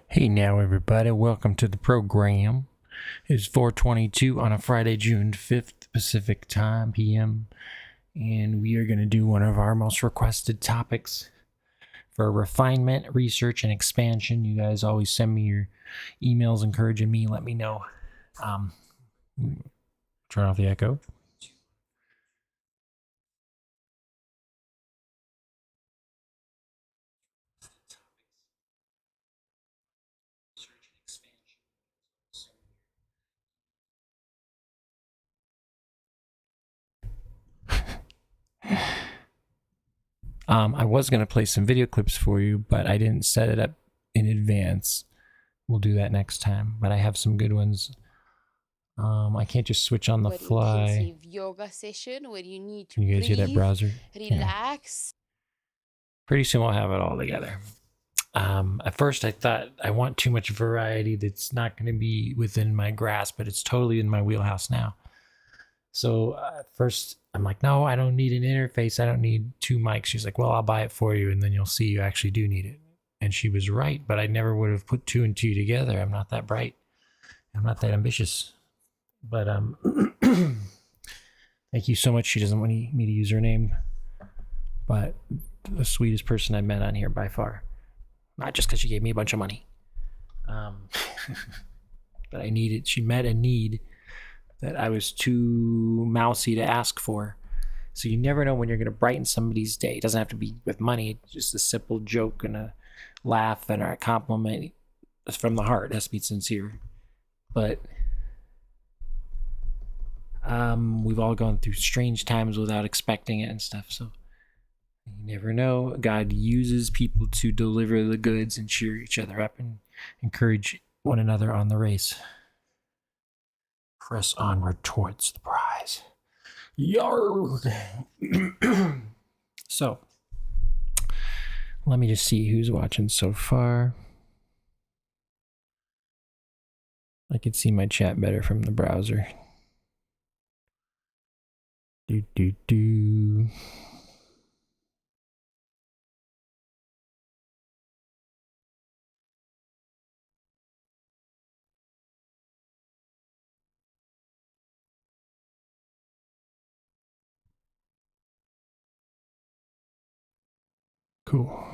Hey now everybody, welcome to the program. It's 4:22 on a Friday, June 5th Pacific Time PM, and we are going to do one of our most requested topics for refinement, research, and expansion. You guys always send me your emails encouraging me, let me know. Turn off the echo. I was going to play some video clips for you, but I didn't set it up in advance. We'll do that next time, but I have some good ones. I can't just switch on the fly. Intensive yoga session where you need to Can you guys hear that browser? relax. Yeah. Pretty soon we'll have it all together. At first I thought I want too much variety that's not going to be within my grasp, but it's totally in my wheelhouse now. So at first I'm like, no, I don't need an interface. I don't need two mics. She's like, well, I'll buy it for you, and then you'll see you actually do need it. And she was right, but I never would have put two and two together. I'm not that bright. I'm not that ambitious. But thank you so much. She doesn't want me to use her name, but the sweetest person I met on here by far. Not just because she gave me a bunch of money, but I needed. She met a need that I was too mousy to ask for. So you never know when you're going to brighten somebody's day. It doesn't have to be with money. It's just a simple joke and a laugh and a compliment from the heart. It has to be sincere. But we've all gone through strange times without expecting it and stuff. So you never know. God uses people to deliver the goods and cheer each other up and encourage one another on the race. Press onward towards the prize. Yarg! So, let me just see who's watching so far. I can see my chat better from the browser. Do. Cool.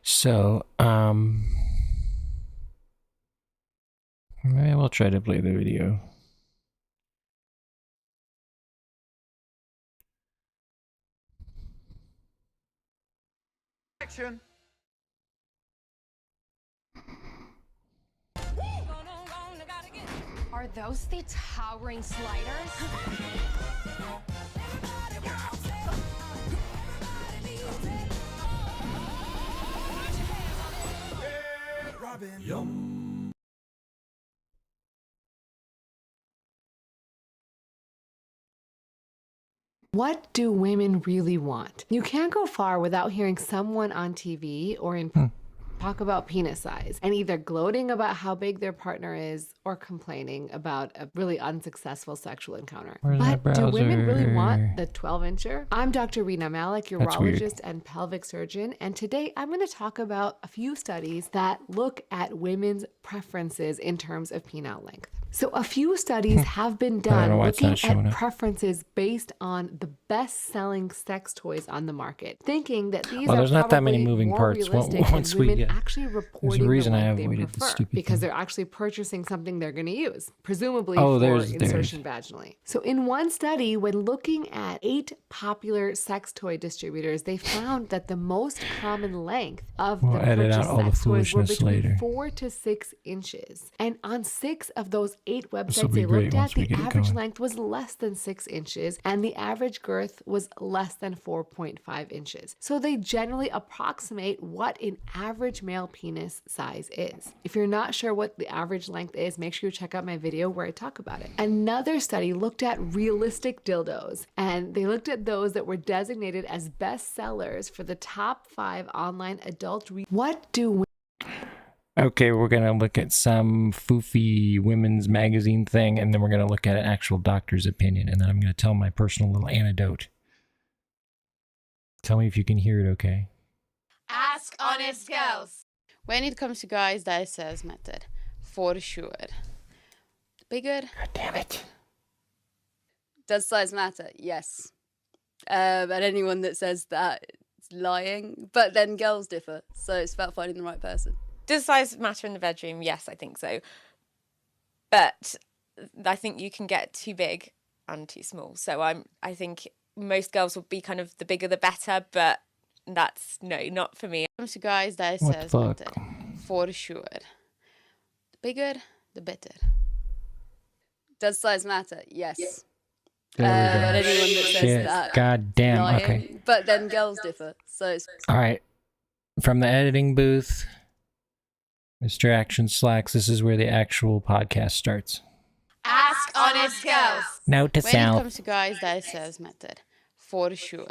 So, we'll try to play the video. Action. Are those the towering sliders? Yum. What do women really want? You can't go far without hearing someone on TV or in talk about penis size and either gloating about how big their partner is or complaining about a really unsuccessful sexual encounter. But do women really want the 12-incher? I'm Dr. Rena Malik, urologist and pelvic surgeon, and today I'm going to talk about a few studies that look at women's preferences in terms of penile length. So a few studies have been done looking at preferences based on the best-selling sex toys on the market, thinking that these are not that many moving more parts realistic once women we get. actually reporting There's a reason the I length they avoided the prefer, stupid because thing. they're actually purchasing something they're going to use, presumably Oh, for insertion vaginally. So in one study, when looking at 8 popular sex toy distributors, they found that the most common length of the purchased sex toys were between 4 to 6 inches. And on 6 of those 8 websites they looked at, the average length was less than 6 inches, and the average girth was less than 4.5 inches. So they generally approximate what an average male penis size is. If you're not sure what the average length is, make sure you check out my video where I talk about it. Another study looked at realistic dildos, and they looked at those that were designated as best sellers for the top 5 online adult. What do Okay, we're going to look at some foofy women's magazine thing, and then we're going to look at an actual doctor's opinion, and then I'm going to tell my personal little anecdote. Tell me if you can hear it okay. honest girls. When it comes to guys, that size matter. For sure. Bigger. God damn it. Does size matter? Yes. And anyone that says that is lying. But then girls differ, so it's about finding the right person. Does size matter in the bedroom? Yes, I think so. But I think you can get too big and too small. So I think most girls will be kind of the bigger the better, but that's not for me. When it comes to guys, that What the size fuck? matter. For sure. The bigger, the better. Does size matter? Yes. There we And go. anyone that says Shit. that God damn. lying. Okay. But then girls differ, so it's All right. From the editing booth, Mr. Action Slacks, this is where the actual podcast starts. Ask honest girls. Note to When it self. comes to guys, that size matter. For sure.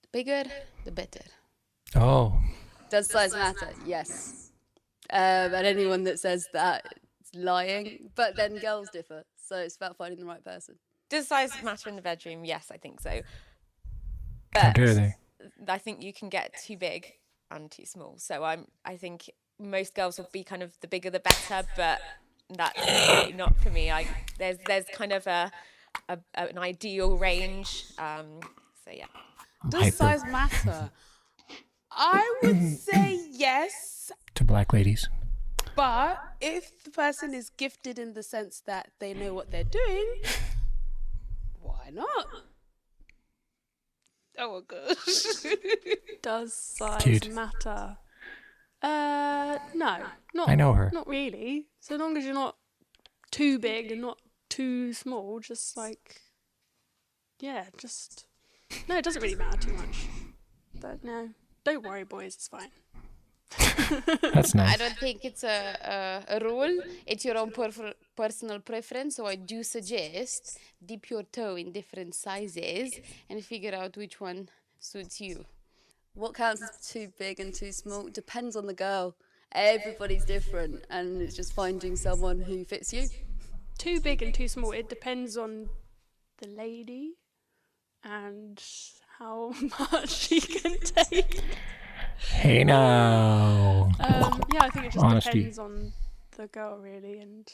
The bigger, the better. Oh, does size matter? Yes. And anyone that says that is lying. But then girls differ, so it's about finding the right person. Does size matter in the bedroom? Yes, I think so. how But dare they? I think you can get too big and too small. So I think most girls will be kind of the bigger the better, but that's not for me. There's kind of an ideal range. So yeah. Does Hyper. size matter? I would say yes, To black ladies. but if the person is gifted in the sense that they know what they're doing, why not? Oh, gosh. Does size Cute. matter? No, not. I know her. Not really. So long as you're not too big and not too small, just like, yeah, just no. It doesn't really matter too much. But no, don't worry, boys. It's fine. That's I nice. don't think it's a rule. It's your own personal preference. So I do suggest dip your toe in different sizes and figure out which one suits you. What counts as too big and too small depends on the girl. Everybody's different, and it's just finding someone who fits you. Too big and too small. It depends on the lady and how much she can take. Hey now. Yeah, I think it just Honesty. depends on the girl really and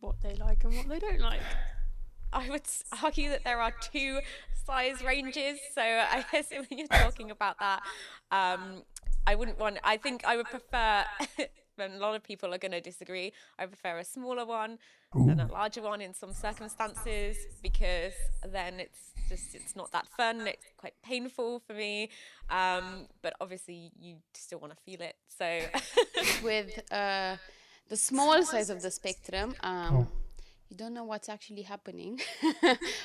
what they like and what they don't like. I would argue that there are two size ranges. So I guess when you're talking about that, I think I would prefer, and a lot of people are going to disagree, I prefer a smaller one than a larger one in some circumstances, because then it's not that fun. It's quite painful for me. But obviously you still want to feel it. So With the small size of the spectrum, you don't know what's actually happening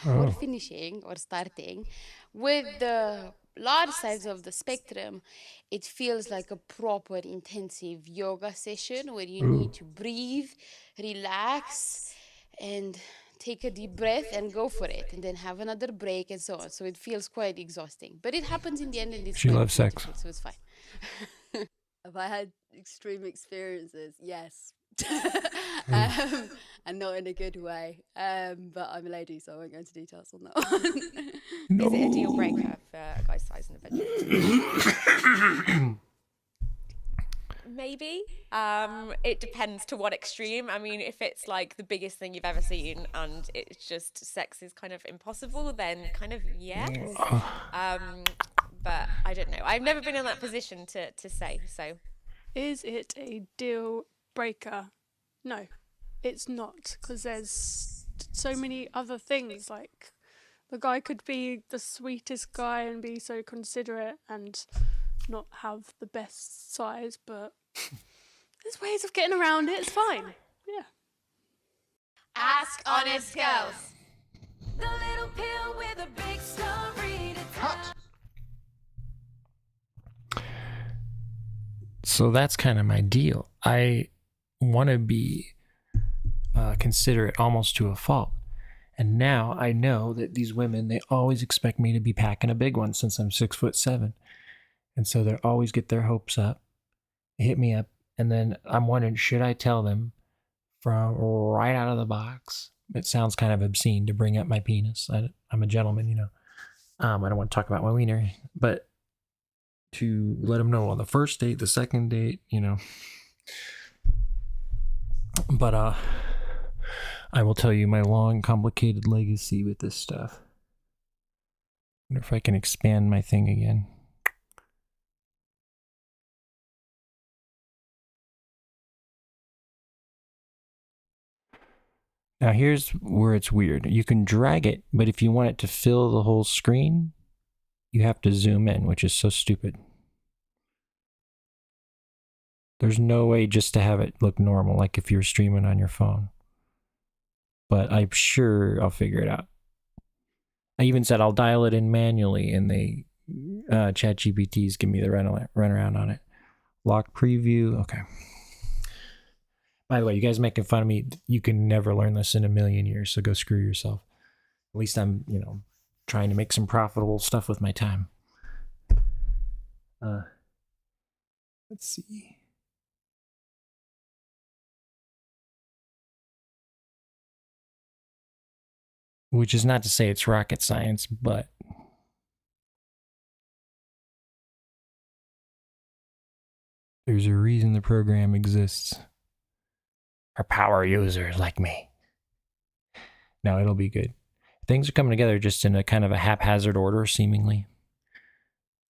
or finishing or starting. With the large size of the spectrum, it feels like a proper intensive yoga session where you need to breathe, relax, and take a deep breath and go for it, and then have another break and so on. So it feels quite exhausting, but it happens in the end, and it's She quite loves sex. beautiful, so it's fine. Have I had extreme experiences? Yes. And not in a good way. But I'm a lady, so I won't go into details on that one. is it a deal breaker for a guy's size in the bedroom? Maybe. It depends to what extreme. I mean, if it's like the biggest thing you've ever seen and it's just sex is kind of impossible, then kind of yes. But I don't know. I've never been in that position to say. So Is it a deal breaker? No, it's not, because there's so many other things. Like, the guy could be the sweetest guy and be so considerate and not have the best size, but there's ways of getting around it. It's fine. Yeah. Ask honest girls. The little pill with a big story to tell. So that's kind of my deal. I want to be considerate almost to a fault. And now I know that these women, they always expect me to be packing a big one since I'm 6'7". And so they always get their hopes up, hit me up. And then I'm wondering, should I tell them from right out of the box? It sounds kind of obscene to bring up my penis. I'm a gentleman, you know. I don't want to talk about my wiener, but to let them know on the first date, the second date, you know. But I will tell you my long, complicated legacy with this stuff. I wonder if I can expand my thing again. Now here's where it's weird. You can drag it, but if you want it to fill the whole screen, you have to zoom in, which is so stupid. There's no way just to have it look normal, like if you're streaming on your phone. But I'm sure I'll figure it out. I even said I'll dial it in manually, and they ChatGPT's give me the runaround on it. Lock preview, okay. By the way, you guys making fun of me, you can never learn this in a million years, so go screw yourself. At least I'm, you know, trying to make some profitable stuff with my time. Let's see. Which is not to say it's rocket science, but there's a reason the program exists. For power users like me. No, it'll be good. Things are coming together just in a kind of a haphazard order, seemingly.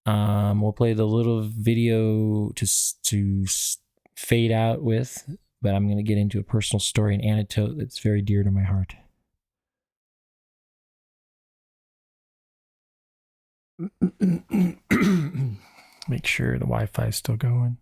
We'll play the little video to fade out with, but I'm going to get into a personal story, an anecdote that's very dear to my heart. Make sure the Wi-Fi is still going.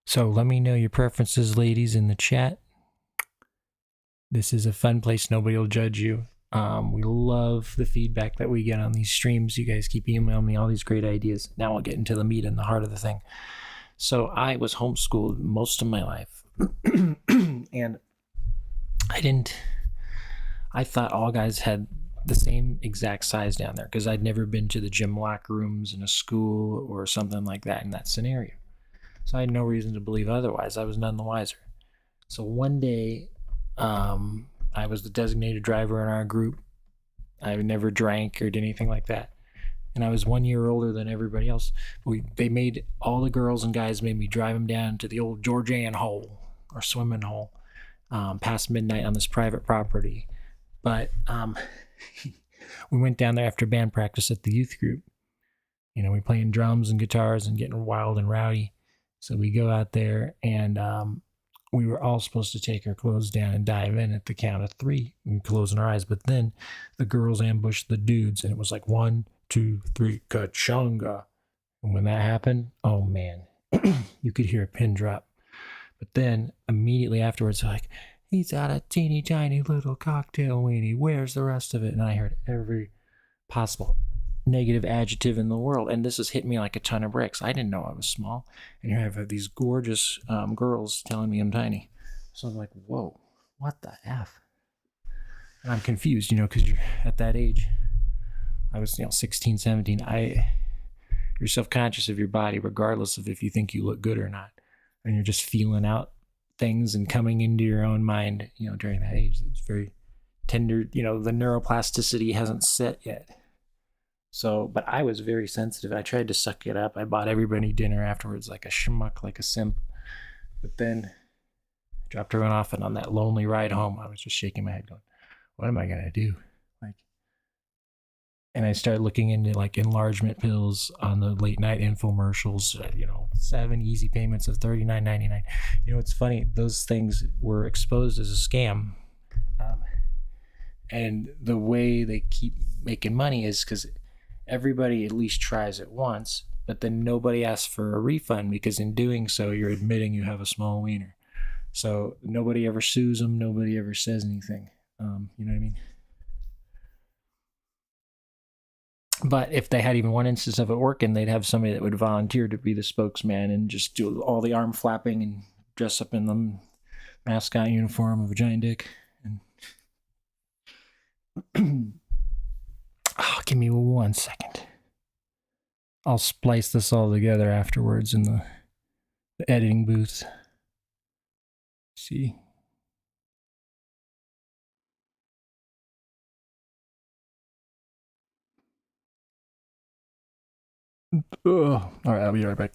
So let me know your preferences, ladies, in the chat. This is a fun place. Nobody will judge you. We love the feedback that we get on these streams. You guys keep emailing me all these great ideas. Now I'll get into the meat and the heart of the thing. So I was homeschooled most of my life. And I thought all guys had the same exact size down there because I'd never been to the gym locker rooms in a school or something like that in that scenario. So I had no reason to believe otherwise. I was none the wiser. So one day, I was the designated driver in our group. I never drank or did anything like that. And I was 1 year older than everybody else. They made all the girls and guys made me drive them down to the old Georgian hole or swimming hole past midnight on this private property. But we went down there after band practice at the youth group. You know, we playing drums and guitars and getting wild and rowdy. So we go out there and we were all supposed to take our clothes down and dive in at the count of 3 and closing our eyes. But then the girls ambushed the dudes and it was like 1, 2, 3, ka-chunga. And when that happened, oh man, you could hear a pin drop. But then immediately afterwards, like, he's got a teeny tiny little cocktail weenie. Where's the rest of it? And I heard every possible negative adjective in the world, and this has hit me like a ton of bricks. I didn't know I was small, and here I have these gorgeous girls telling me I'm tiny. So I'm like, whoa, what the F? And I'm confused, you know, because you're at that age. I was, 16, 17. You're self-conscious of your body, regardless of if you think you look good or not. And you're just feeling out things and coming into your own mind, during that age. It's very tender, the neuroplasticity hasn't set yet. So, but I was very sensitive. I tried to suck it up. I bought everybody dinner afterwards like a schmuck, like a simp. But then I dropped everyone off, and on that lonely ride home, I was just shaking my head going, what am I going to do? And I started looking into enlargement pills on the late night infomercials, 7 easy payments of $39.99. It's funny, those things were exposed as a scam. And the way they keep making money is because everybody at least tries it once, but then nobody asks for a refund because in doing so, you're admitting you have a small wiener. So nobody ever sues them. Nobody ever says anything. You know what I mean? But if they had even one instance of it working, they'd have somebody that would volunteer to be the spokesman and just do all the arm flapping and dress up in the mascot uniform of a giant dick. And Oh, give me 1 second. I'll splice this all together afterwards in the editing booth. See. All right, I'll be right back.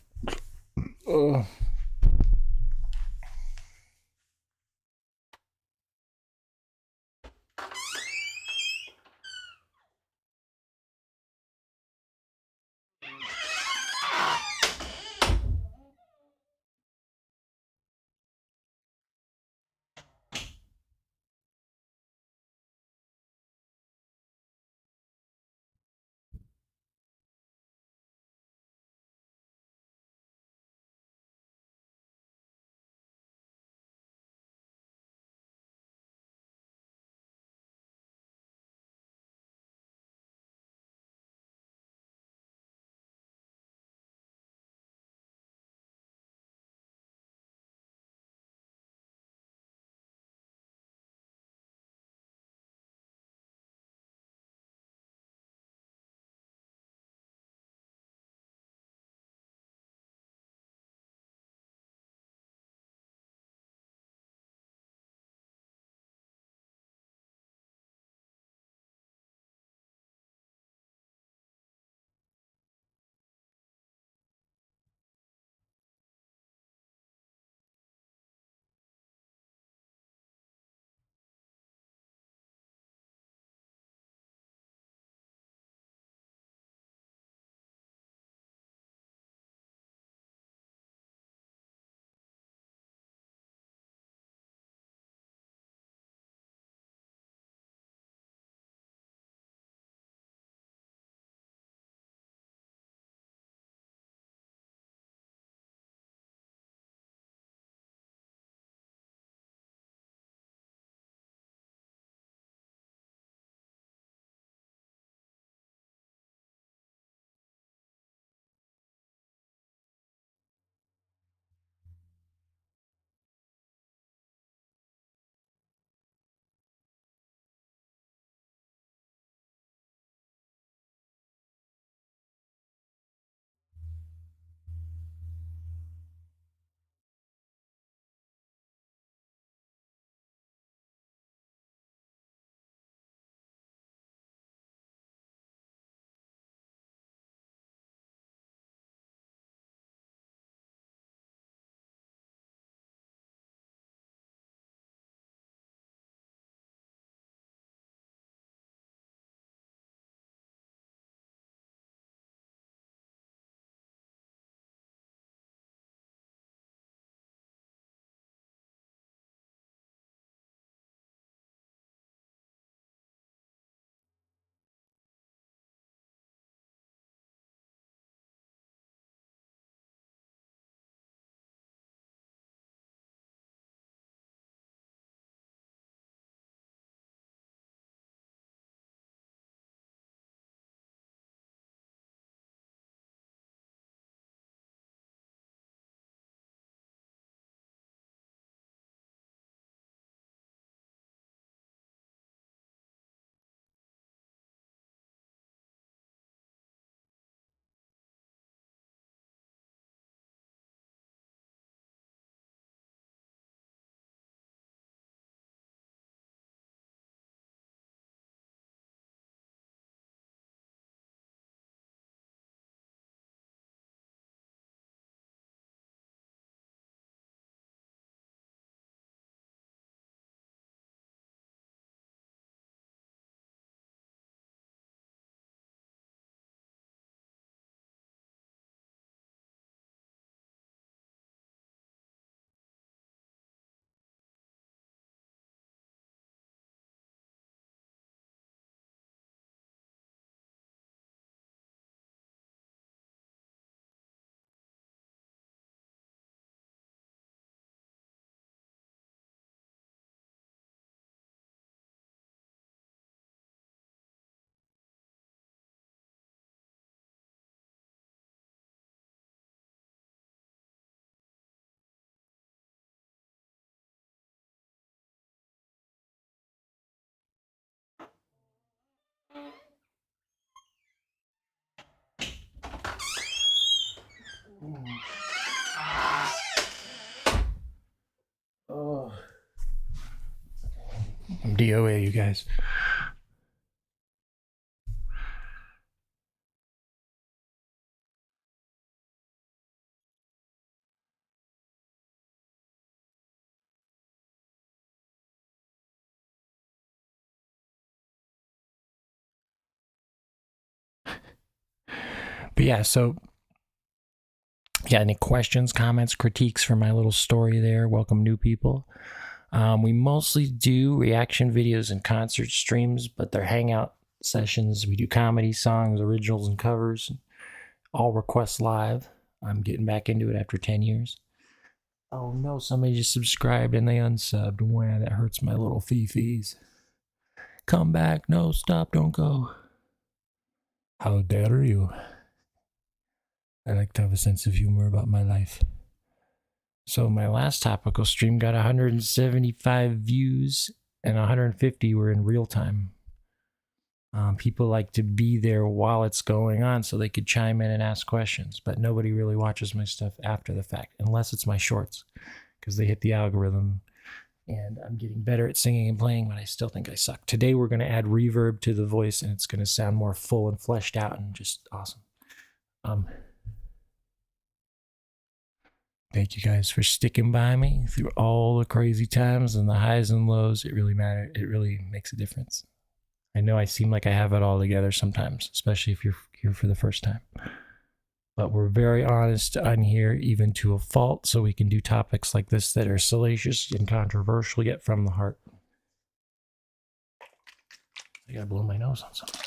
DOA, you guys. But yeah, so yeah, any questions, comments, critiques for my little story there? Welcome new people. We mostly do reaction videos and concert streams, but they're hangout sessions. We do comedy, songs, originals, and covers. All requests live. I'm getting back into it after 10 years. Oh no, somebody just subscribed and they unsubbed. Wow, that hurts my little fifis. Come back. No, stop, don't go. How dare you? I like to have a sense of humor about my life. So my last topical stream got 175 views and 150 were in real time. People like to be there while it's going on so they could chime in and ask questions, but nobody really watches my stuff after the fact, unless it's my shorts, because they hit the algorithm, and I'm getting better at singing and playing, but I still think I suck. Today we're going to add reverb to the voice, and it's going to sound more full and fleshed out and just awesome. Thank you guys for sticking by me through all the crazy times and the highs and lows. It really matters. It really makes a difference. I know I seem like I have it all together sometimes, especially if you're here for the first time. But we're very honest on here, even to a fault, so we can do topics like this that are salacious and controversial, yet from the heart. I gotta blow my nose on something.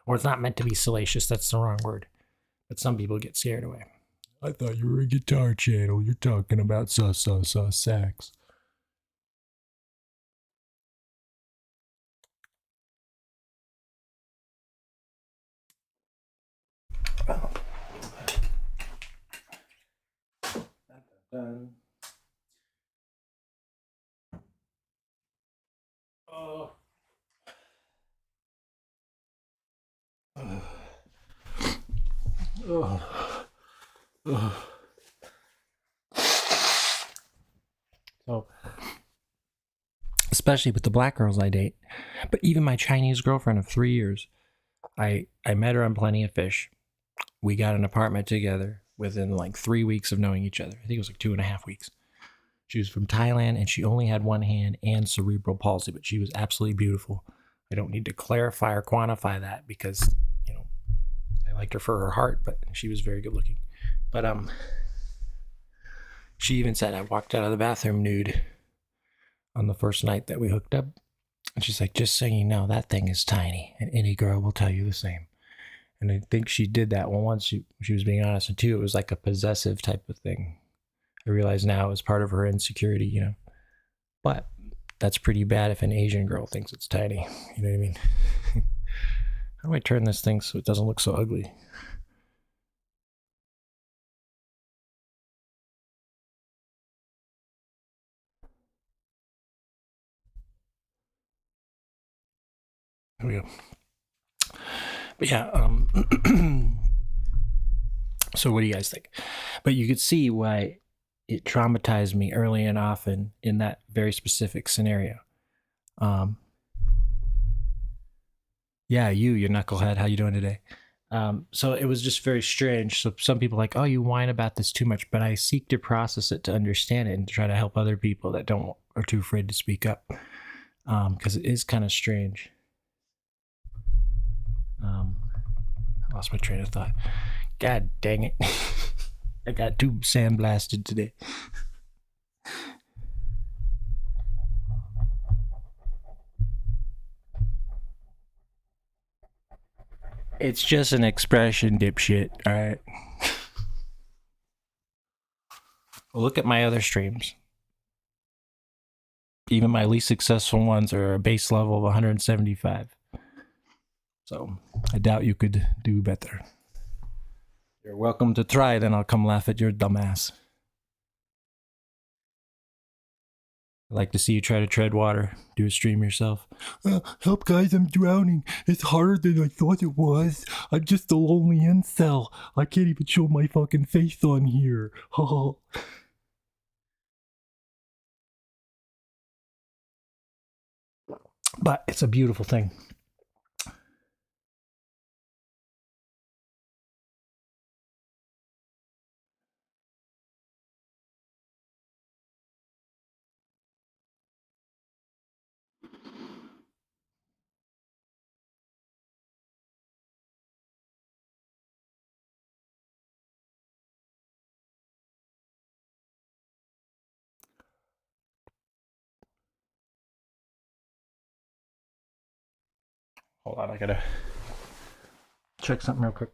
Or it's not meant to be salacious, that's the wrong word. But some people get scared away. I thought you were a guitar channel. You're talking about sax. So, especially with the black girls I date, but even my Chinese girlfriend of 3 years, I met her on Plenty of Fish. We got an apartment together within like 3 weeks of knowing each other. I think it was like 2.5 weeks. She was from Thailand and she only had one hand and cerebral palsy, but she was absolutely beautiful. I don't need to clarify or quantify that because, you know, I liked her for her heart, but she was very good looking. But she even said I walked out of the bathroom nude on the first night that we hooked up. And she's like, just so you know, that thing is tiny. And any girl will tell you the same. And I think she did that one once. She was being honest. And two, it was like a possessive type of thing. I realize now it was part of her insecurity, you know. But that's pretty bad if an Asian girl thinks it's tiny. You know what I mean? How do I turn this thing so it doesn't look so ugly? There we go. But yeah, so what do you guys think? But you could see why it traumatized me early and often in that very specific scenario. Yeah, you knucklehead, how you doing today? So it was just very strange. So some people are like, oh, you whine about this too much, but I seek to process it to understand it and to try to help other people that are too afraid to speak up. Because it is kind of strange. I lost my train of thought. God dang it. I got too sandblasted today. It's just an expression, dipshit. All right. Well, look at my other streams. Even my least successful ones are a base level of 175. So I doubt you could do better. You're welcome to try, then I'll come laugh at your dumbass. I'd like to see you try to tread water. Do a stream yourself. Help guys, I'm drowning. It's harder than I thought it was. I'm just a lonely incel. I can't even show my fucking face on here. But it's a beautiful thing. Hold on, I gotta check something real quick.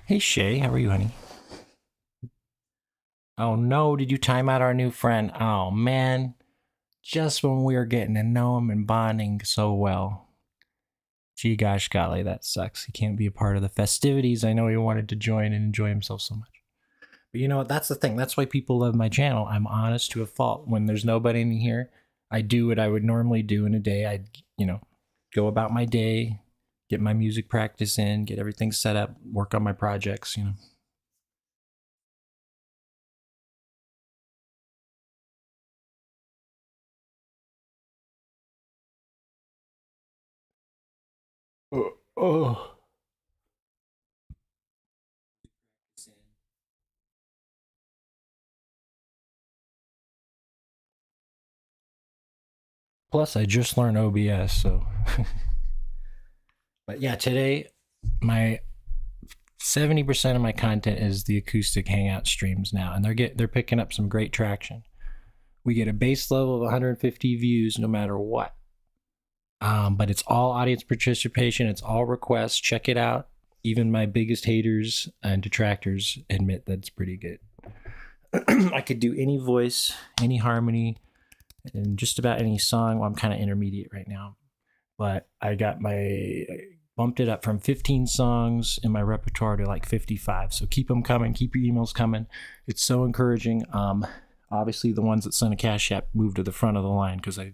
Hey Shay, how are you, honey? Oh no, did you time out our new friend? Oh man, just when we were getting to know him and bonding so well. Gee gosh golly, that sucks. He can't be a part of the festivities. I know he wanted to join and enjoy himself so much. But you know what? That's the thing. That's why people love my channel. I'm honest to a fault. When there's nobody in here, I do what I would normally do in a day. I'd, go about my day, get my music practice in, get everything set up, work on my projects, Oh. Plus, I just learned OBS, so. But yeah, today, my 70% of my content is the acoustic Hangout streams now, and they're picking up some great traction. We get a base level of 150 views no matter what. But it's all audience participation. It's all requests. Check it out. Even my biggest haters and detractors admit that it's pretty good. I could do any voice, any harmony, and just about any song. Well, I'm kind of intermediate right now, but I bumped it up from 15 songs in my repertoire to like 55. So keep them coming. Keep your emails coming. It's so encouraging. Obviously, the ones that sent a Cash App moved to the front of the line because I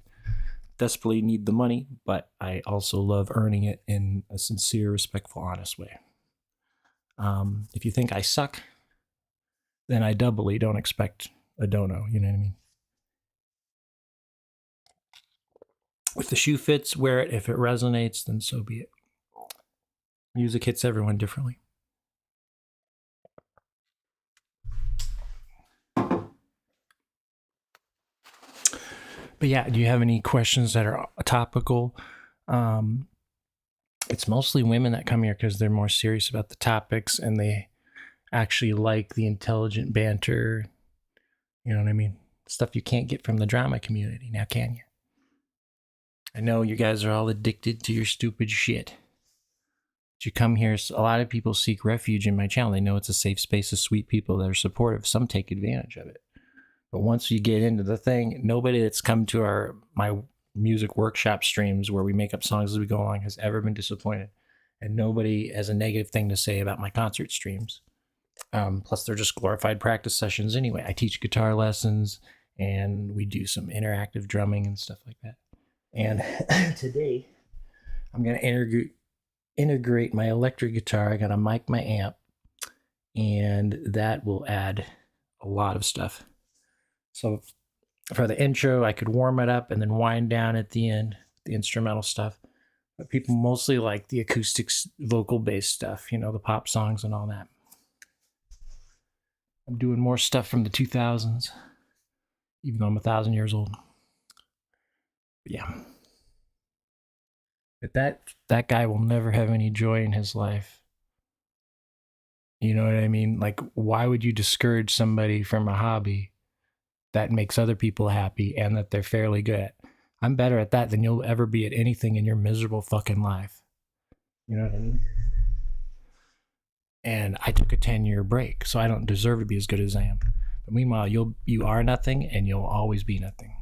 desperately need the money, but I also love earning it in a sincere, respectful, honest way. If you think I suck, then I doubly don't expect a dono. You know what I mean? If the shoe fits, wear it. If it resonates, then so be it. Music hits everyone differently. But yeah, do you have any questions that are topical? It's mostly women that come here because they're more serious about the topics and they actually like the intelligent banter. You know what I mean? Stuff you can't get from the drama community. Now, can you? I know you guys are all addicted to your stupid shit. But you come here, a lot of people seek refuge in my channel. They know it's a safe space of sweet people that are supportive. Some take advantage of it. But once you get into the thing, nobody that's come to my music workshop streams where we make up songs as we go along has ever been disappointed. And nobody has a negative thing to say about my concert streams. Plus, they're just glorified practice sessions anyway. I teach guitar lessons, and we do some interactive drumming and stuff like that. And today, I'm going to integrate my electric guitar. I got to mic my amp, and that will add a lot of stuff. So for the intro, I could warm it up and then wind down at the end, the instrumental stuff. But people mostly like the acoustics, vocal-based stuff, the pop songs and all that. I'm doing more stuff from the 2000s, even though I'm 1,000 years old. But yeah. But that guy will never have any joy in his life. You know what I mean? Like, why would you discourage somebody from a hobby that makes other people happy and that they're fairly good at? I'm better at that than you'll ever be at anything in your miserable fucking life. You know what I mean? And I took a 10-year break, so I don't deserve to be as good as I am. But meanwhile, you are nothing, and you'll always be nothing.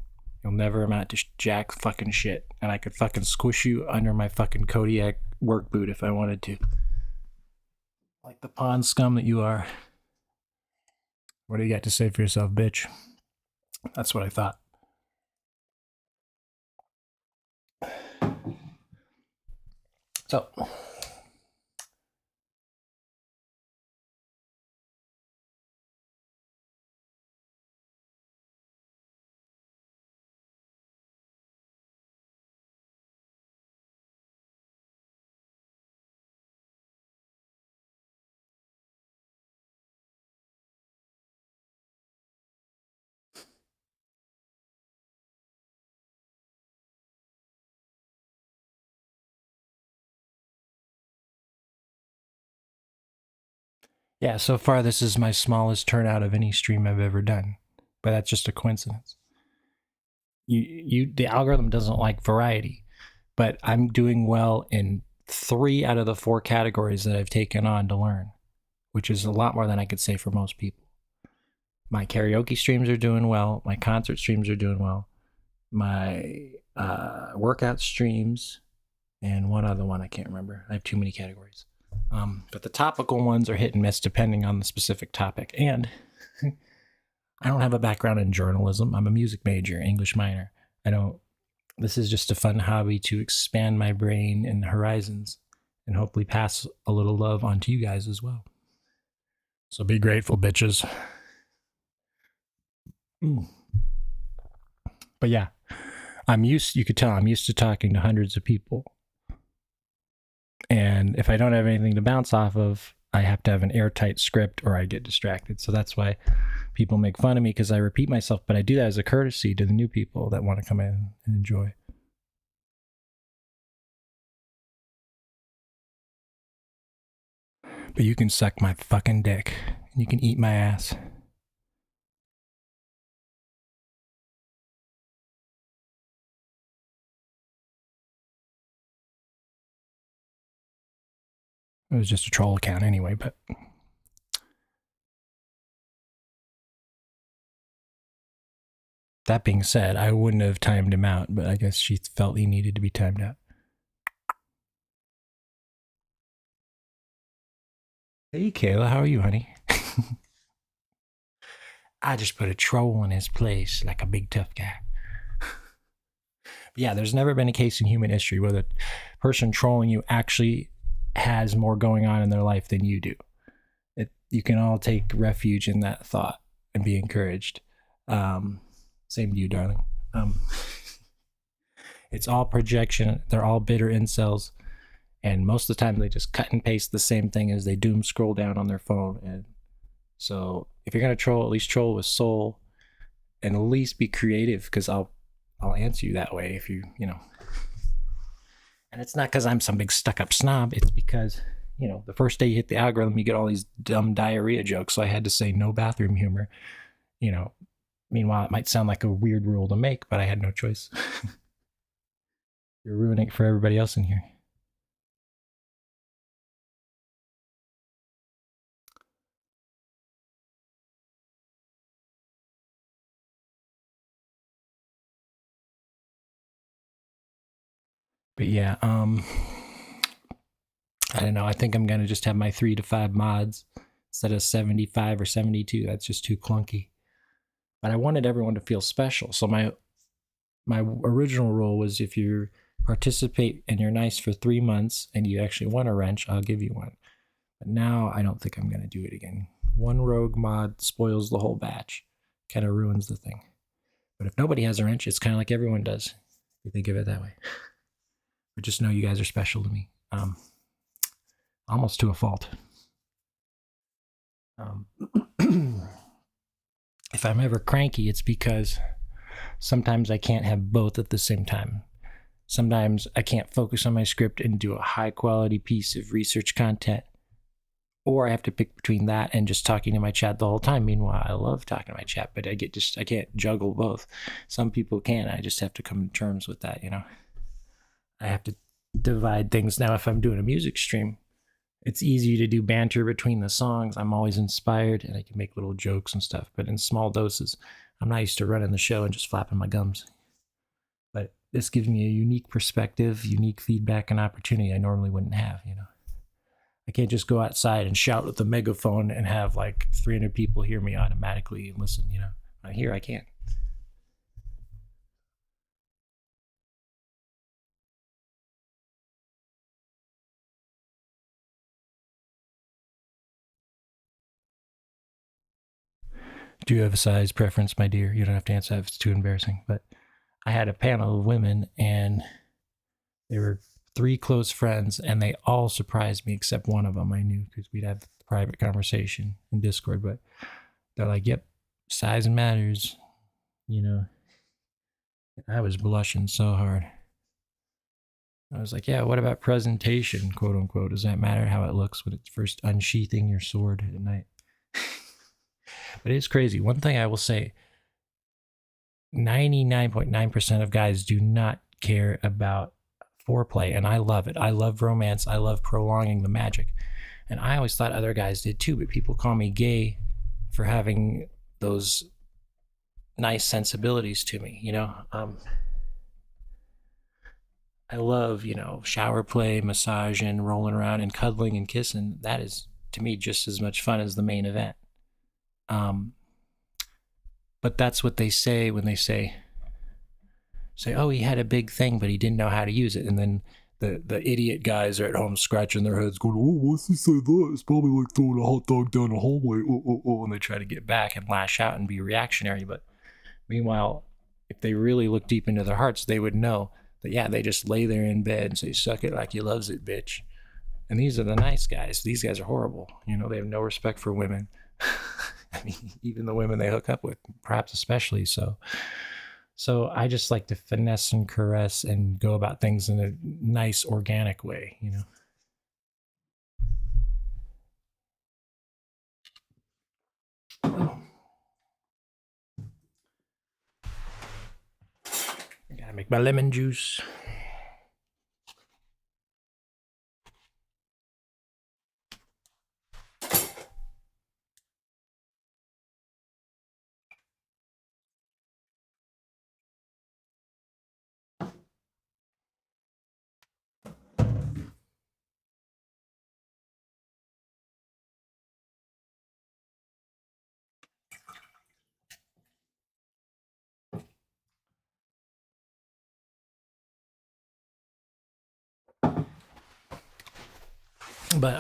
You'll never amount to jack fucking shit. And I could fucking squish you under my fucking Kodiak work boot if I wanted to. Like the pond scum that you are. What do you got to say for yourself, bitch? That's what I thought. So, yeah, so far this is my smallest turnout of any stream I've ever done. But that's just a coincidence. The algorithm doesn't like variety, but I'm doing well in 3 out of the 4 categories that I've taken on to learn, which is a lot more than I could say for most people. My karaoke streams are doing well. My concert streams are doing well. My workout streams, and one other one I can't remember. I have too many categories. But the topical ones are hit and miss depending on the specific topic. And I don't have a background in journalism. I'm a music major, English minor. This is just a fun hobby to expand my brain and horizons and hopefully pass a little love on to you guys as well. So be grateful, bitches. But yeah, you could tell I'm used to talking to hundreds of people. And if I don't have anything to bounce off of, I have to have an airtight script or I get distracted. So that's why people make fun of me, because I repeat myself, but I do that as a courtesy to the new people that want to come in and enjoy. But you can suck my fucking dick and you can eat my ass. It was just a troll account anyway, but that being said, I wouldn't have timed him out, but I guess she felt he needed to be timed out. Hey, Kayla, how are you, honey? I just put a troll in his place like a big tough guy. But yeah, there's never been a case in human history where the person trolling you actually has more going on in their life than you do. You can all take refuge in that thought and be encouraged. Same to you, darling. It's all projection. They're all bitter incels. And most of the time they just cut and paste the same thing as they doom scroll down on their phone. And so if you're going to troll, at least troll with soul and at least be creative, because I'll answer you that way if you know. And it's not because I'm some big stuck-up snob. It's because, the first day you hit the algorithm, you get all these dumb diarrhea jokes. So I had to say no bathroom humor. Meanwhile, it might sound like a weird rule to make, but I had no choice. You're ruining it for everybody else in here. But yeah, I don't know. I think I'm going to just have my 3 to 5 mods instead of 75 or 72. That's just too clunky. But I wanted everyone to feel special. So my original rule was if you participate and you're nice for 3 months and you actually want a wrench, I'll give you one. But now I don't think I'm going to do it again. One rogue mod spoils the whole batch. Kind of ruins the thing. But if nobody has a wrench, it's kind of like everyone does. If you think of it that way. But just know you guys are special to me. Almost to a fault. If I'm ever cranky, it's because sometimes I can't have both at the same time. Sometimes I can't focus on my script and do a high quality piece of research content or I have to pick between that and just talking to my chat the whole time. Meanwhile, I love talking to my chat, but I can't juggle both. Some people can. I just have to come to terms with that, you know. I have to divide things. Now, if I'm doing a music stream, it's easy to do banter between the songs. I'm always inspired and I can make little jokes and stuff, but in small doses. I'm not used to running the show and just flapping my gums. But this gives me a unique perspective, unique feedback and opportunity I normally wouldn't have, you know. I can't just go outside and shout with the megaphone and have like 300 people hear me automatically and listen, you know. Here I can't. Do you have a size preference, my dear? You don't have to answer if it's too embarrassing. But I had a panel of women, and they were 3 close friends, and they all surprised me except one of them I knew because we'd have a private conversation in Discord. But they're like, yep, size matters, you know. I was blushing so hard. I was like, yeah, what about presentation, quote unquote? Does that matter how it looks when it's first unsheathing your sword at night? But it's crazy. One thing I will say, 99.9% of guys do not care about foreplay, and I love it. I love romance. I love prolonging the magic. And I always thought other guys did too, but people call me gay for having those nice sensibilities to me, you know? I love, you know, shower play, massaging, rolling around, and cuddling and kissing. That is, to me, just as much fun as the main event. But that's what they say when they say, oh, he had a big thing, but he didn't know how to use it. And then the idiot guys are at home scratching their heads going, oh, what's he say that? It's probably like throwing a hot dog down the hallway. And they try to get back and lash out and be reactionary. But meanwhile, if they really look deep into their hearts, they would know that, yeah, they just lay there in bed and say, suck it like you loves it, bitch. And these are the nice guys. These guys are horrible. You know, they have no respect for women. I mean, even the women they hook up with, perhaps especially so. So I just like to finesse and caress and go about things in a nice, organic way, you know. I gotta make my lemon juice. But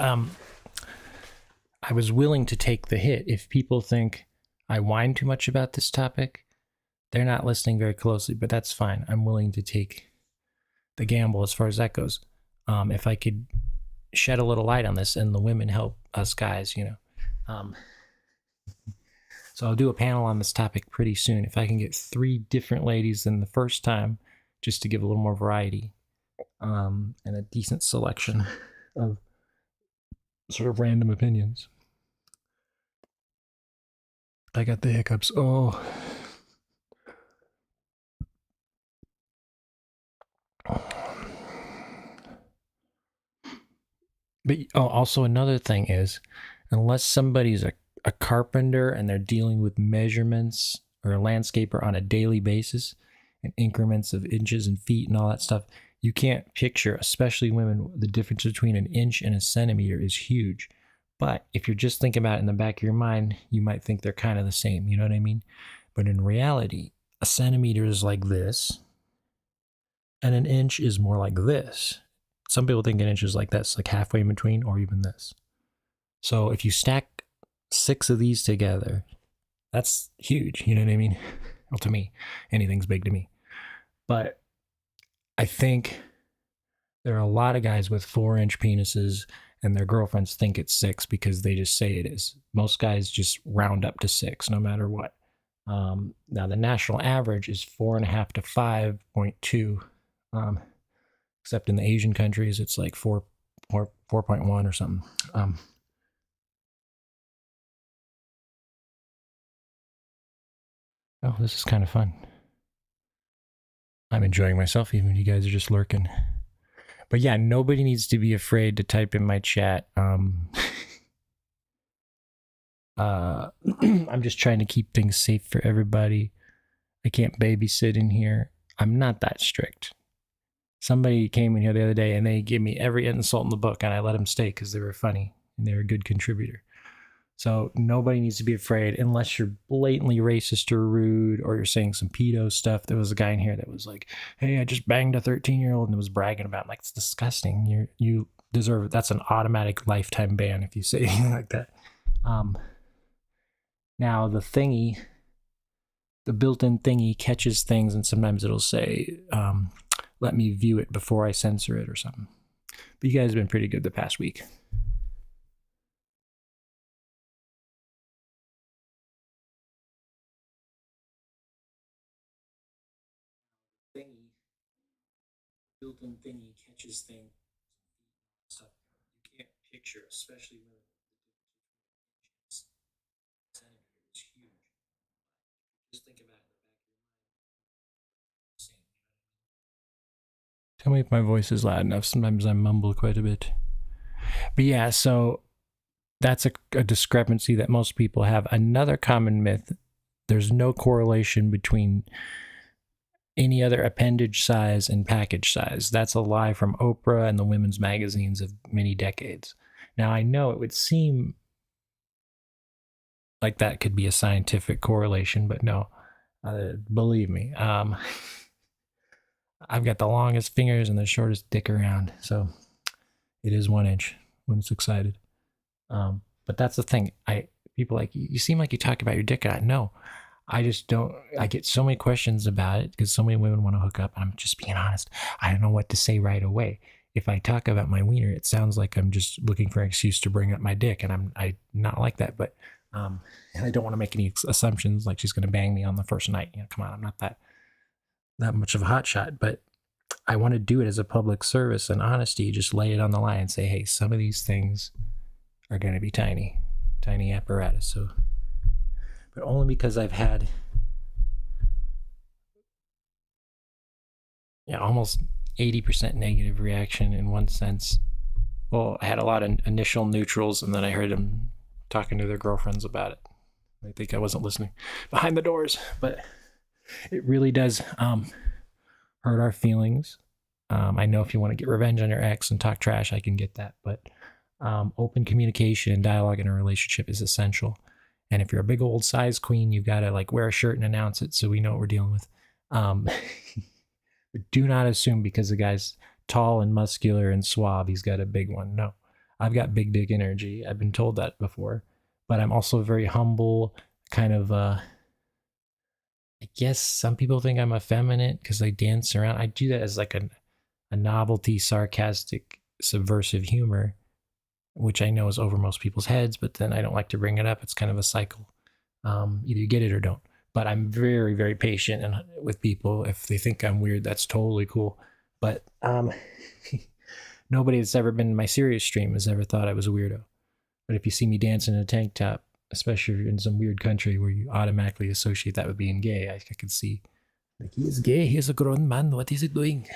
I was willing to take the hit. If people think I whine too much about this topic, they're not listening very closely, but that's fine. I'm willing to take the gamble as far as that goes. If I could shed a little light on this and the women help us guys, you know. So I'll do a panel on this topic pretty soon. If I can get 3 different ladies than the first time, just to give a little more variety, and a decent selection of sort of random opinions. I got the hiccups. Oh. But also another thing is, unless somebody's a carpenter and they're dealing with measurements, or a landscaper on a daily basis and increments of inches and feet and all that stuff, you can't picture, especially women, the difference between an inch and a centimeter is huge. But if you're just thinking about it in the back of your mind, you might think they're kind of the same, you know what I mean? But in reality, a centimeter is like this, and an inch is more like this. Some people think an inch is like this, like halfway in between, or even this. So if you stack 6 of these together, that's huge, you know what I mean? Well, to me, anything's big to me. But I think there are a lot of guys with 4-inch penises and their girlfriends think it's 6 because they just say it is. Most guys just round up to 6 no matter what. Now the national average is 4.5 to 5.2, except in the Asian countries it's like 4.1 or something. Oh, this is kind of fun. I'm enjoying myself, even if you guys are just lurking. But yeah, nobody needs to be afraid to type in my chat. I'm just trying to keep things safe for everybody. I can't babysit in here. I'm not that strict. Somebody came in here the other day and they gave me every insult in the book, and I let them stay because they were funny and they were a good contributor. So nobody needs to be afraid unless you're blatantly racist or rude or you're saying some pedo stuff. There was a guy in here that was like, hey, I just banged a 13-year-old and was bragging about it. I'm like, it's disgusting. You deserve it. That's an automatic lifetime ban if you say anything like that. Now the thingy, the built-in thingy catches things, and sometimes it'll say, let me view it before I censor it or something. But you guys have been pretty good the past week. Built-in thingy catches things, stuff you can't picture, especially when the centimeter is huge. Just think about it in the back of your mind. Tell me if my voice is loud enough. Sometimes I mumble quite a bit. But yeah, so that's a discrepancy that most people have. Another common myth, there's no correlation between any other appendage size and package size. That's a lie from Oprah and the women's magazines of many decades. Now, I know it would seem like that could be a scientific correlation, but no, believe me. I've got the longest fingers and the shortest dick around, so it is 1 inch when it's excited. But that's the thing. People like, you seem like you talk about your dick. No, I just don't. I get so many questions about it because so many women want to hook up. I'm just being honest. I don't know what to say right away. If I talk about my wiener, it sounds like I'm just looking for an excuse to bring up my dick, and I'm not like that. But and I don't want to make any assumptions like she's going to bang me on the first night. You know, come on, I'm not that much of a hot shot. But I want to do it as a public service and honesty. Just lay it on the line and say, hey, some of these things are going to be tiny apparatus. So, but only because I've had almost 80% negative reaction in one sense. Well, I had a lot of initial neutrals, and then I heard them talking to their girlfriends about it. I think I wasn't listening behind the doors, but it really does hurt our feelings. I know if you want to get revenge on your ex and talk trash, I can get that, but open communication and dialogue in a relationship is essential. And if you're a big old size queen, you've got to like wear a shirt and announce it so we know what we're dealing with. But do not assume because the guy's tall and muscular and suave, he's got a big one. No, I've got big dick energy. I've been told that before, but I'm also very humble, kind of, I guess some people think I'm effeminate because I dance around. I do that as like a novelty, sarcastic, subversive humor, which I know is over most people's heads, but then I don't like to bring it up. It's kind of a cycle. Either you get it or don't. But I'm very, very patient and with people. If they think I'm weird, that's totally cool. But nobody that's ever been in my serious stream has ever thought I was a weirdo. But if you see me dancing in a tank top, especially if you're in some weird country where you automatically associate that with being gay, I could see, like, he is gay, he is a grown man, what is he doing?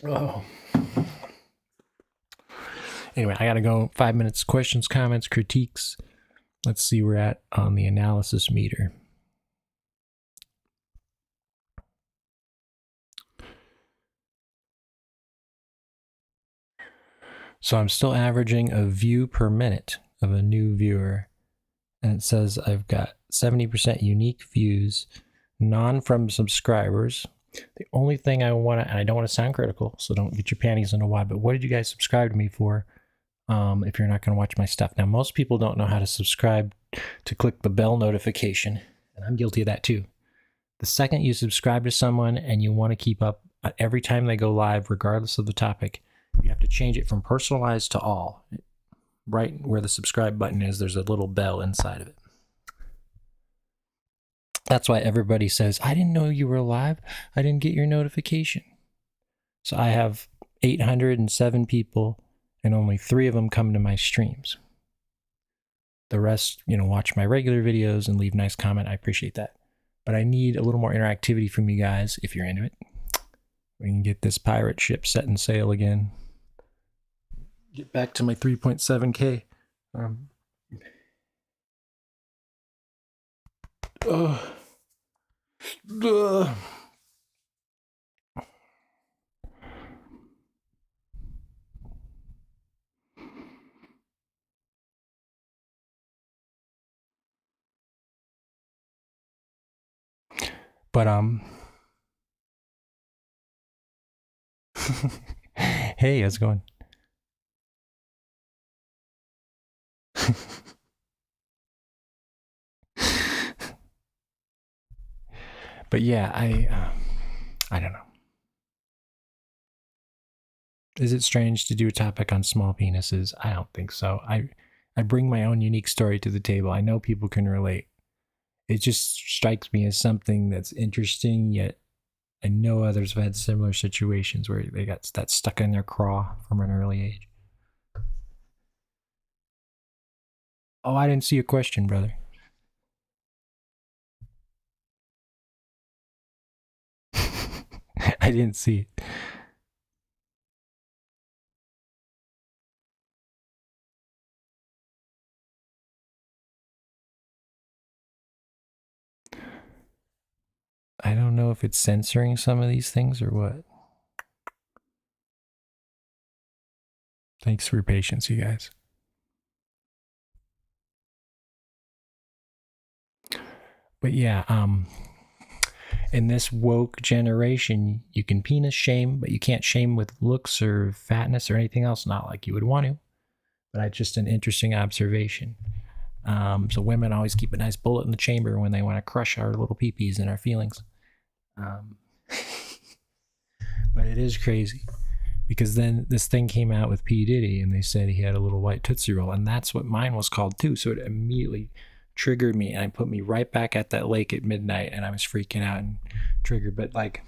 Oh. Anyway, I gotta go. 5 minutes. Questions, comments, critiques. Let's see where we're at on the analysis meter. So I'm still averaging a view per minute of a new viewer. And it says I've got 70% unique views, none from subscribers. The only thing I want to, and I don't want to sound critical, so don't get your panties in a wad, but what did you guys subscribe to me for if you're not going to watch my stuff? Now, most people don't know how to subscribe to click the bell notification, and I'm guilty of that too. The second you subscribe to someone and you want to keep up every time they go live, regardless of the topic, you have to change it from personalized to all. Right where the subscribe button is, there's a little bell inside of it. That's why everybody says, I didn't know you were live. I didn't get your notification. So I have 807 people, and only 3 of them come to my streams. The rest, watch my regular videos and leave nice comment. I appreciate that. But I need a little more interactivity from you guys if you're into it. We can get this pirate ship setting sail again. Get back to my 3.7K. But hey, how's it going? But yeah, I don't know. Is it strange to do a topic on small penises? I don't think so. I bring my own unique story to the table. I know people can relate. It just strikes me as something that's interesting, yet I know others have had similar situations where they got that stuck in their craw from an early age. Oh, I didn't see a question, brother. I didn't see it. I don't know if it's censoring some of these things or what. Thanks for your patience, you guys. But yeah, in this woke generation, you can penis shame, but you can't shame with looks or fatness or anything else, not like you would want to. But it's just an interesting observation. So women always keep a nice bullet in the chamber when they want to crush our little peepees and our feelings. But it is crazy because then this thing came out with P. Diddy and they said he had a little white Tootsie Roll, and that's what mine was called too. So it immediately triggered me and put me right back at that lake at midnight, and I was freaking out and triggered. But like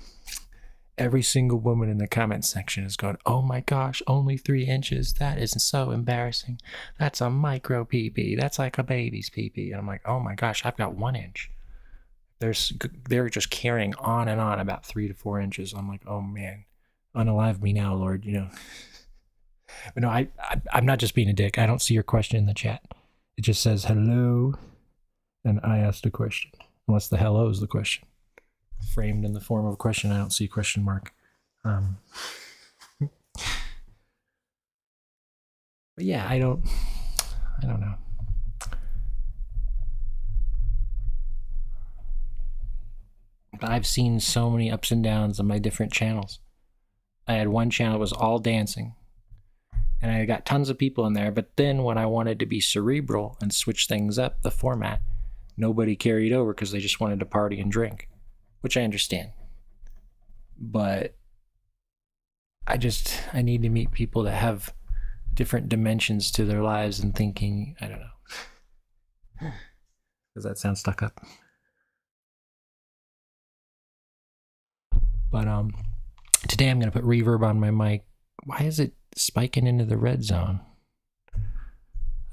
every single woman in the comment section is going, oh my gosh, only 3 inches. That is so embarrassing. That's a micro pee-pee. That's like a baby's pee-pee. And I'm like, oh my gosh, I've got 1 inch. They're just carrying on and on about 3 to 4 inches. I'm like, oh man, unalive me now, Lord, But no, I'm not just being a dick. I don't see your question in the chat. It just says hello, and I asked a question. Unless the hello is the question. Framed in the form of a question, I don't see a question mark. But yeah, I don't know. I've seen so many ups and downs on my different channels. I had one channel that was all dancing, and I got tons of people in there, but then when I wanted to be cerebral and switch things up, the format, nobody carried over because they just wanted to party and drink, which I understand. But I need to meet people that have different dimensions to their lives and thinking. I don't know. Does that sound stuck up? But today I'm going to put reverb on my mic. Why is it spiking into the red zone?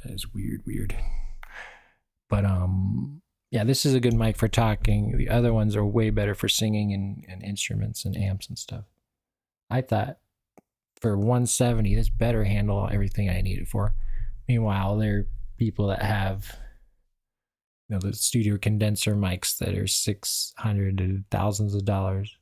That is weird. But yeah, this is a good mic for talking. The other ones are way better for singing and instruments and amps and stuff. I thought for 170, this better handle everything I need it for. Meanwhile, there are people that have the studio condenser mics that are $600 to thousands of dollars.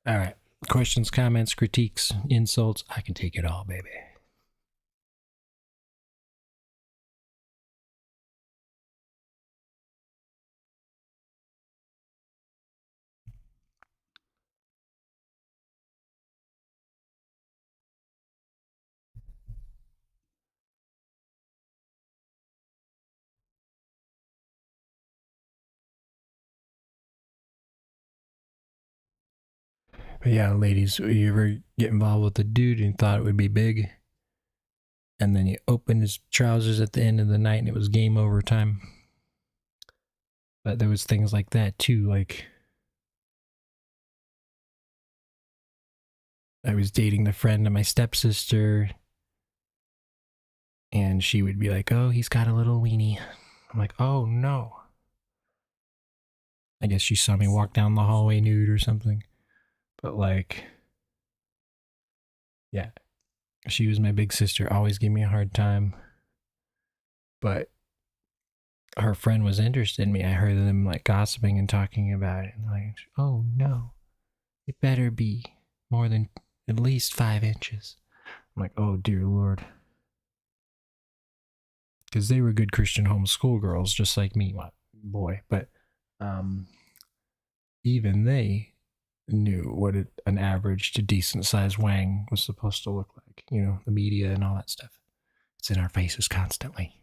All right. Questions, comments, critiques, insults. I can take it all, baby. But yeah, ladies, you ever get involved with a dude and thought it would be big, and then you opened his trousers at the end of the night and it was game over time? But there was things like that too, like I was dating the friend of my stepsister, and she would be like, oh, he's got a little weenie. I'm like, oh no. I guess she saw me walk down the hallway nude or something. But like, yeah, she was my big sister, always gave me a hard time. But her friend was interested in me. I heard them like gossiping and talking about it. And like, oh no, it better be more than at least 5 inches. I'm like, oh dear Lord. Because they were good Christian homeschool girls, just like me. Well, boy, but even they knew what an average to decent sized wang was supposed to look like. You know, the media and all that stuff. It's in our faces constantly.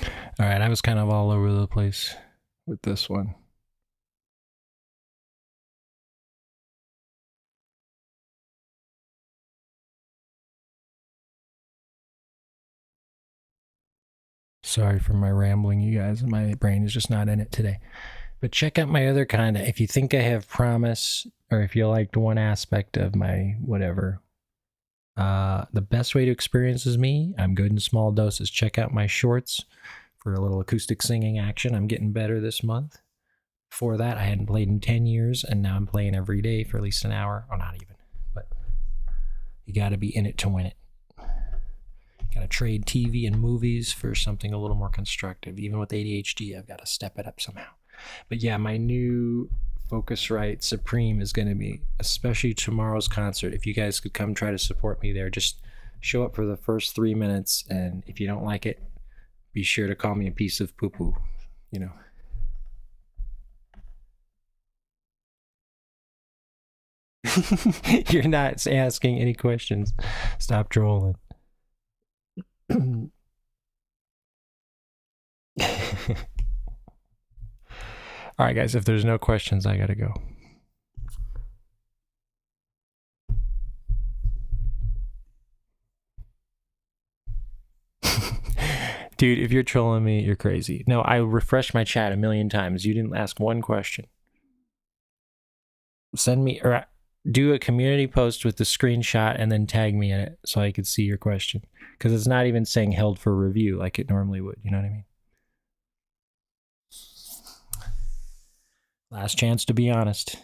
All right, I was kind of all over the place with this one. Sorry for my rambling, you guys. My brain is just not in it today. But check out my other content. If you think I have promise, or if you liked one aspect of my whatever, the best way to experience is me. I'm good in small doses. Check out my shorts for a little acoustic singing action. I'm getting better this month. Before that, I hadn't played in 10 years, and now I'm playing every day for at least an hour. Or not even. But you got to be in it to win it. Got to trade TV and movies for something a little more constructive. Even with ADHD, I've got to step it up somehow. But yeah, my new Focusrite Supreme is going to be, especially tomorrow's concert. If you guys could come try to support me there, just show up for the first 3 minutes. And if you don't like it, be sure to call me a piece of poo-poo, you know. You're not asking any questions. Stop trolling. All right, guys, if there's no questions, I gotta go. Dude, if you're trolling me, you're crazy. No, I refreshed my chat a million times. You didn't ask one question. Send me, or do a community post with the screenshot and then tag me in it so I could see your question. Because it's not even saying held for review like it normally would. You know what I mean? Last chance to be honest.